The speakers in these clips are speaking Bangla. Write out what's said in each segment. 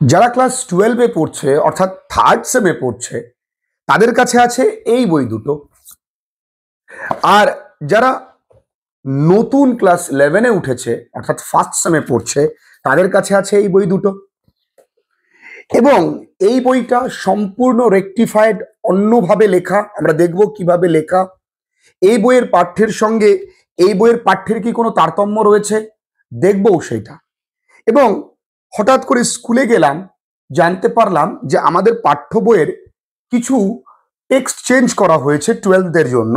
যারা ক্লাস 12-এ পড়ছে অর্থাৎ থার্ড সেমে পড়ছে তাদের কাছে আছে এই বই দুটো। আর যারা নতুন ক্লাস 11-এ উঠেছে অর্থাৎ ফার্স্ট সেমে পড়ছে তাদের কাছে আছে এই বই দুটো। এবং এই বইটা সম্পূর্ণ রেকটিফাইড, অন্যভাবে লেখা। আমরা দেখব কিভাবে লেখা। এই বইয়ের পাঠ্যের সঙ্গে এই বইয়ের পাঠ্যের কি কোনো তারতম্য রয়েছে দেখবও সেটা। এবং হঠাৎ করে স্কুলে গেলাম, জানতে পারলাম যে আমাদের পাঠ্য বইয়ের কিছু টেক্সট চেঞ্জ করা হয়েছে 12দের জন্য,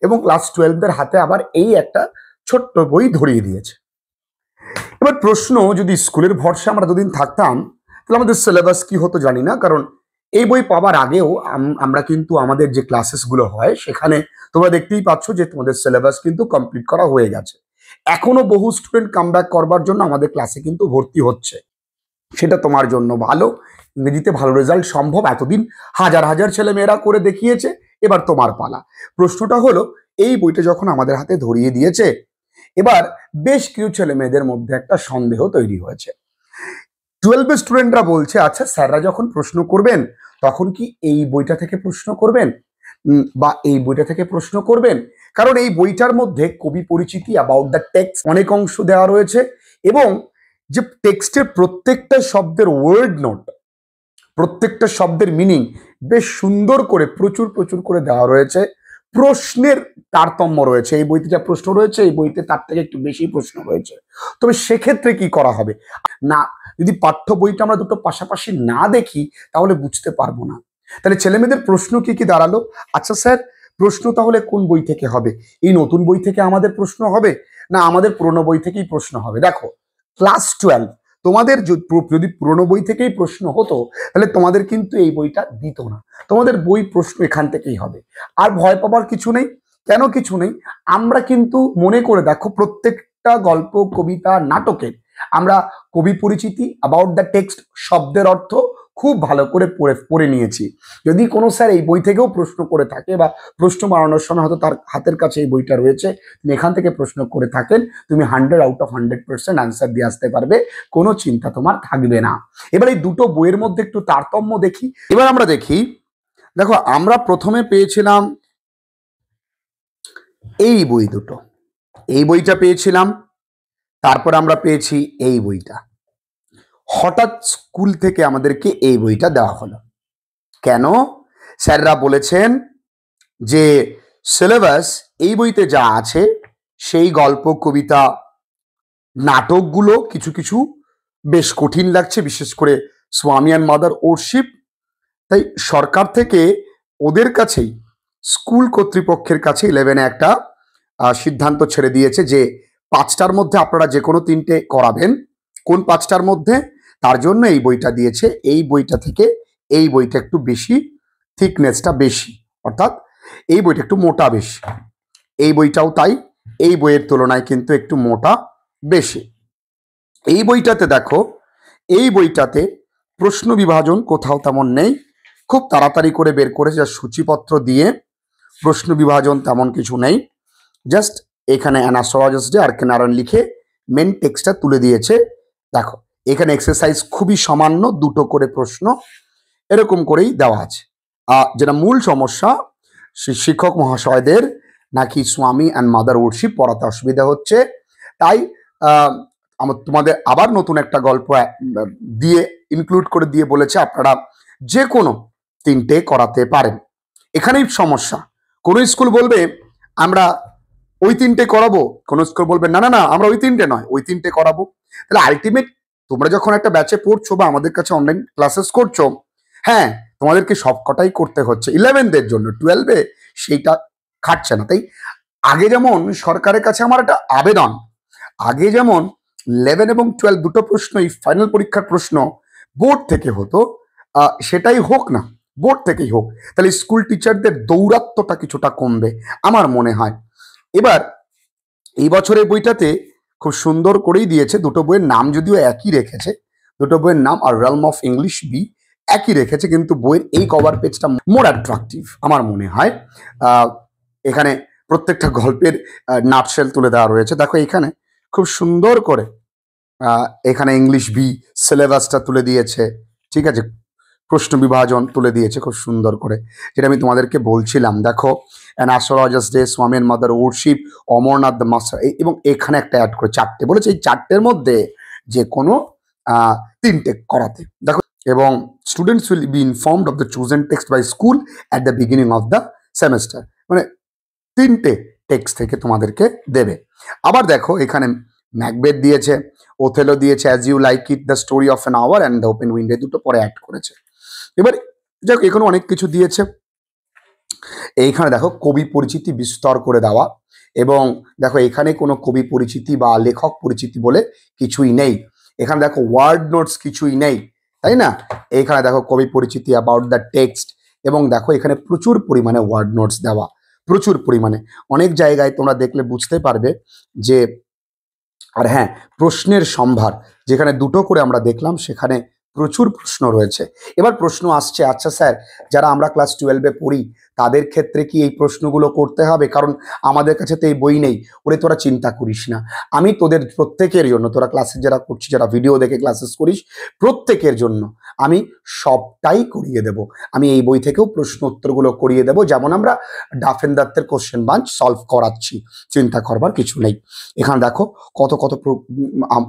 এবং ক্লাস 12দের হাতে আবার এই একটা ছোট্ট বই ধরিয়ে দিয়েছে। এবার প্রশ্ন, যদি স্কুলের ভরসা আমরা দুদিন থাকতাম তাহলে আমাদের সিলেবাস কি হতো জানি না, কারণ এই বই পাওয়ার আগেও আমরা কিন্তু আমাদের যে ক্লাসেসগুলো হয় সেখানে তোমরা দেখতেই পাচ্ছ যে তোমাদের সিলেবাস কিন্তু কমপ্লিট করা হয়ে গেছে। এখনো বহু স্টুডেন্ট কামব্যাক করবার জন্য আমাদের ক্লাসে কিন্তু ভর্তি হচ্ছে, সেটা তোমার জন্য ভালো। ইংরেজিতে ভালো রেজাল্ট সম্ভব, এতদিন হাজার হাজার ছেলে মেয়েরা করে দেখিয়েছে, এবার তোমার পালা। প্রশ্নটা হলো, এই বইটা যখন আমাদের হাতে ধরিয়ে দিয়েছে, এবার বেশ কিছু ছেলে মেয়েদের মধ্যে একটা সন্দেহ তৈরি হয়েছে। 12 স্টুডেন্টরা বলছে, আচ্ছা স্যাররা যখন প্রশ্ন করবেন তখন কি এই বইটা থেকে প্রশ্ন করবেন বা এই বইটা থেকে প্রশ্ন করবেন? কারণ এই বইটার মধ্যে কবি পরিচিতি, অ্যাবাউট দ্য টেক্সট অনেক অংশ দেওয়া রয়েছে, এবং যে টেক্সটের প্রত্যেকটা শব্দের ওয়ার্ড নোট, প্রত্যেকটা শব্দের মিনিং বেশ সুন্দর করে প্রচুর প্রচুর করে দেওয়া রয়েছে। প্রশ্নের তারতম্য রয়েছে, এই বইতে যা প্রশ্ন রয়েছে এই বইতে তার থেকে একটু বেশি প্রশ্ন রয়েছে। তবে সেক্ষেত্রে কি করা হবে না, যদি পাঠ্য বইটা আমরা দুটো পাশাপাশি না দেখি তাহলে বুঝতে পারবো না। তাহলে ছেলেমেয়েদের প্রশ্ন কি কি দাঁড়ালো, আচ্ছা স্যার প্রশ্ন তাহলে কোন বই থেকে হবে? এই নতুন বই থেকে আমাদের প্রশ্ন হবে না আমাদের পুরনো বই থেকেই প্রশ্ন হবে? দেখো, ক্লাস 12 তোমাদের যদি পুরনো বই থেকেই প্রশ্ন হতো তাহলে তোমাদের কিন্তু এই বইটা দিত না, তোমাদের বই প্রশ্ন এখান থেকেই হবে। আর ভয় পাবার কিছু নেই। কেন কিছু নেই? আমরা কিন্তু মনে করে দেখো, প্রত্যেকটা গল্প, কবিতা, নাটকের আমরা কবি পরিচিতি, অ্যাবাউট দ্য টেক্সট, শব্দের অর্থ খুব ভালো করে পড়ে নিয়েছি। যদি কোনো স্যার এই বই থেকেও প্রশ্ন করে থাকে বা প্রশ্ন বানানোর সময় হয়তো তার হাতের কাছে এই বইটা রয়েছে, তুমি এখান থেকে প্রশ্ন করে থাকেন, তুমি 100 আউট অফ 100% আনসার দিয়ে আসতে পারবে, কোনো চিন্তা তোমার থাকবে না। এবার এই দুটো বইয়ের মধ্যে একটু তারতম্য দেখি। এবার আমরা দেখি, দেখো আমরা প্রথমে পেয়েছিলাম এই বই দুটো, এই বইটা পেয়েছিলাম, তারপর আমরা পেয়েছি এই বইটা। হঠাৎ স্কুল থেকে আমাদেরকে এই বইটা দেওয়া হলো কেন? স্যাররা বলেছেন যে সিলেবাস এই বইতে যা আছে সেই গল্প, কবিতা, নাটকগুলো কিছু কিছু বেশ কঠিন লাগছে, বিশেষ করে স্বামী অ্যান্ড মাদার ওরশিপ। তাই সরকার থেকে ওদের কাছেই, স্কুল কর্তৃপক্ষের কাছে 11-এ একটা সিদ্ধান্ত ছেড়ে দিয়েছে যে 5টার মধ্যে আপনারা যে কোনো 3টে করাবেন। কোন 5টার মধ্যে? তার জন্য এই বইটা দিয়েছে। এই বইটা থেকে এই বইটা একটু বেশি, থিকনেসটা বেশি, অর্থাৎ এই বইটা একটু মোটা বেশি। এই বইটাও তাই, এই বইয়ের তুলনায় কিন্তু একটু মোটা বেশি। এই বইটাতে দেখো, এই বইটাতে প্রশ্ন বিভাজন কোথাও তেমন নেই, খুব তাড়াতাড়ি করে বের করেছে, যা সূচিপত্র দিয়ে প্রশ্ন বিভাজন তেমন কিছু নেই। জাস্ট এখানে অ্যানাস্টোলজিস্ট ডে আর কেনারন লিখে মেন টেক্সটটা তুলে দিয়েছে। দেখো এখানে এক্সারসাইজ খুবই সামান্য, 2টো করে প্রশ্ন এরকম করেই দেওয়া আছে। যেটা মূল সমস্যা, শিক্ষক মহাশয়দের নাকি স্বামী অ্যান্ড মাদার ওরশিপ পড়াতে অসুবিধা হচ্ছে, তাই তোমাদের আবার নতুন একটা গল্প দিয়ে ইনক্লুড করে দিয়ে বলেছে আপনারা যে কোনো 3টে করাতে পারেন। এখানেই সমস্যা। কোনো স্কুল বলবে আমরা ওই 3টে করাবো, কোনো স্কুল বলবে না না না আমরা ওই 3টে নয় ওই 3টে করাবো। তাহলে আলটিমেট তোমরা যখন একটা ব্যাচে পড়ছো বা আমাদের কাছে অনলাইন ক্লাসেস করছো, হ্যাঁ তোমাদেরকে সবকটাই করতে হচ্ছে। 11দের জন্য 12-এ সেইটা খাটছে না। তাই আগে যেমন সরকারের কাছে আমার একটা আবেদন, আগে যেমন 11 এবং 12 দুটো প্রশ্নই ফাইনাল পরীক্ষার প্রশ্ন বোর্ড থেকে হতো, সেটাই হোক না, বোর্ড থেকেই হোক। তাহলে স্কুল টিচারদের দৌরাত্ম্যটা কিছুটা কমবে আমার মনে হয়। এবার এই বছরের বইটাতে খুব সুন্দর করেই দিয়েছে, দুটো বইয়ের নাম যদিও একই রেখেছে, দুটো বইয়ের নাম আর রেলম অফ ইংলিশ বি একই রেখেছে, কিন্তু বইয়ের এই কভার পেজটা মোর অ্যাট্রাকটিভ আমার মনে হয়। এখানে প্রত্যেকটা গল্পের নাটশেল তুলে দেওয়া রয়েছে। দেখো এখানে খুব সুন্দর করে এখানে ইংলিশ বি সিলেবাসটা তুলে দিয়েছে, ঠিক আছে, প্রশ্ন বিভাজন তুলে দিয়েছে খুব সুন্দর করে, যেটা আমি তোমাদেরকে বলছিলাম। দেখো, an astrologer's day, Swami and mother worship, Amarnath the master, এবং এখানে একটা অ্যাড করে 4টে বলেছে, এই 4টের মধ্যে যে কোনো 3টে করাতে। দেখো, এবং students will be informed of the chosen text by school at the beginning of the semester, মানে 3টে টেক্সট থেকে তোমাদেরকে দেবে। আবার দেখো এখানে ম্যাকবেথ দিয়েছে, ওথেলো দিয়েছে, as you like it, the story of an hour and the open window, দুটো পরে অ্যাড করেছে। এবার যাক, এখানে অনেক কিছু দিয়েছে। এইখানে দেখো কবি পরিচিতি বিস্তর করে দেওয়া, এবং দেখো এখানে কোনো কবি পরিচিতি বা লেখক পরিচিতি বলে কিছুই নেই। এখানে দেখো ওয়ার্ড নোটস কিছুই নেই, তাই না? এইখানে দেখো কবি পরিচিতি, অ্যাবাউট দ্য টেক্সট, এবং দেখো এখানে প্রচুর পরিমাণে ওয়ার্ড নোটস দেওয়া, প্রচুর পরিমাণে। অনেক জায়গায় তোমরা দেখলে বুঝতে পারবে যে, আর হ্যাঁ, প্রশ্নের সম্ভার যেখানে 2টো করে আমরা দেখলাম, সেখানে প্রচুর প্রশ্ন রয়েছে। এবার প্রশ্ন আসছে, আচ্ছা স্যার, যারা আমরা ক্লাস 12-এ পড়ি তাদের ক্ষেত্রে কি এই প্রশ্নগুলো করতে হবে? কারণ আমাদের কাছে তো এই বই নেই। ওরে তোরা চিন্তা করিস না, আমি তোদের প্রত্যেকের জন্য, তোরা ক্লাসে যারা করছিস, যারা ভিডিও দেখে ক্লাসেস করিস, প্রত্যেকের জন্য আমি সবটাই করিয়ে দেব। আমি এই বই থেকেও প্রশ্ন উত্তরগুলো করিয়ে দেব, যেমন আমরা ডাফেন দত্তের কোশ্চেন বাঞ্চ সলভ করাচ্ছি, চিন্তা করবার কিছু নেই। এখানে দেখো কত কত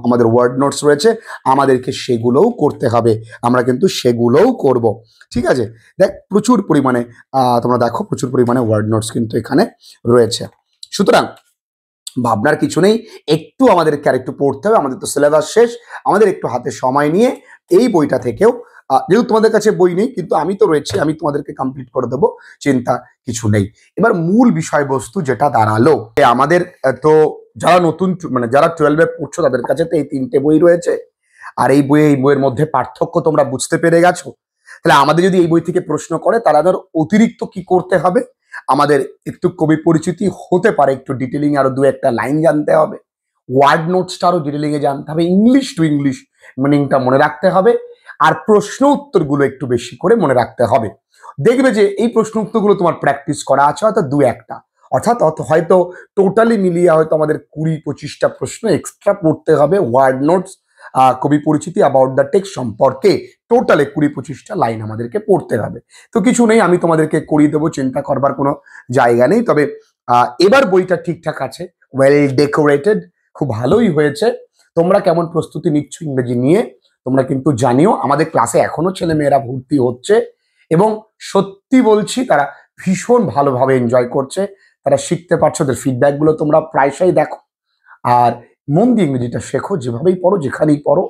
আমাদের ওয়ার্ড নোটস রয়েছে, আমাদেরকে সেগুলোও করতে হবে, আমরা কিন্তু সেগুলোও করব। ঠিক আছে, দেখ প্রচুর পরিমাণে তোমরা দেখো প্রচুর পরিমাণে ওয়ার্ড নোটস কিন্তু এখানে রয়েছে। সুতরাং ভাবনার কিছু নেই, একটু আমাদেরকে আর একটু পড়তে হবে, আমাদের তো সিলেবাস শেষ, আমাদের একটু হাতে সময় নিয়ে এই বইটা থেকেও, যেহেতু তোমাদের কাছে বই নেই কিন্তু আমি তো রয়েছি, আমি তোমাদেরকে কমপ্লিট করে দেবো, চিন্তা কিছু নেই। এবার মূল বিষয়বস্তু যেটা দাঁড়ালো, আমাদের তো যারা নতুন, মানে যারা 12-এ পড়ছো তাদের কাছে তো এই 3টে বই রয়েছে, আর এই বইয়ের মধ্যে পার্থক্য তোমরা বুঝতে পেরে গেছো। তাহলে আমাদের যদি এই বই থেকে প্রশ্ন করে, তাহলে আমাদের অতিরিক্ত কি করতে হবে? আমাদের একটু কবি পরিচিতি হতে পারে, একটু ডিটেলিং আরো 2-একটা লাইন জানতে হবে, ওয়ার্ড নোটসটা আরো ডিটেলিং এ জানতে হবে, ইংলিশ টু ইংলিশ মিনিংটা মনে রাখতে হবে, আর প্রশ্ন উত্তরগুলো একটু বেশি করে মনে রাখতে হবে। দেখবে যে এই প্রশ্ন উত্তরগুলো তোমার প্র্যাকটিস করা আছে হয়তো 2-একটা, অর্থাৎ হয়তো টোটালি মিলিয়ে হয়তো আমাদের 20-25টা প্রশ্ন এক্সট্রা পড়তে হবে ওয়ার্ড নোটস, কবি পরিচিতি, অ্যাবাউট দ্য টেক্সট সম্পর্কে টোটালে 20-25টা লাইন আমাদেরকে পড়তে হবে। তো কিছু নেই, আমি তোমাদেরকে করিয়ে দেবো, চিন্তা করবার কোনো জায়গা নেই। তবে এবার বইটা ঠিকঠাক আছে, ওয়েল ডেকোরেটেড, খুব ভালোই হয়েছে। তোমরা কেমন প্রস্তুতি নিচ্ছ ইংরেজি নিয়ে তোমরা কিন্তু জানিও। আমাদের ক্লাসে এখনো ছেলে মেয়েরা ভর্তি হচ্ছে, এবং সত্যি বলছি তারা ভীষণ ভালোভাবে এনজয় করছে, তারা শিখতে পারছে, ওদের ফিডব্যাকগুলো তোমরা প্রায়শই দেখো। আর মন দিয়ে ইংরেজিটা শেখো, যেভাবেই পড়ো, যেখানেই পড়ো,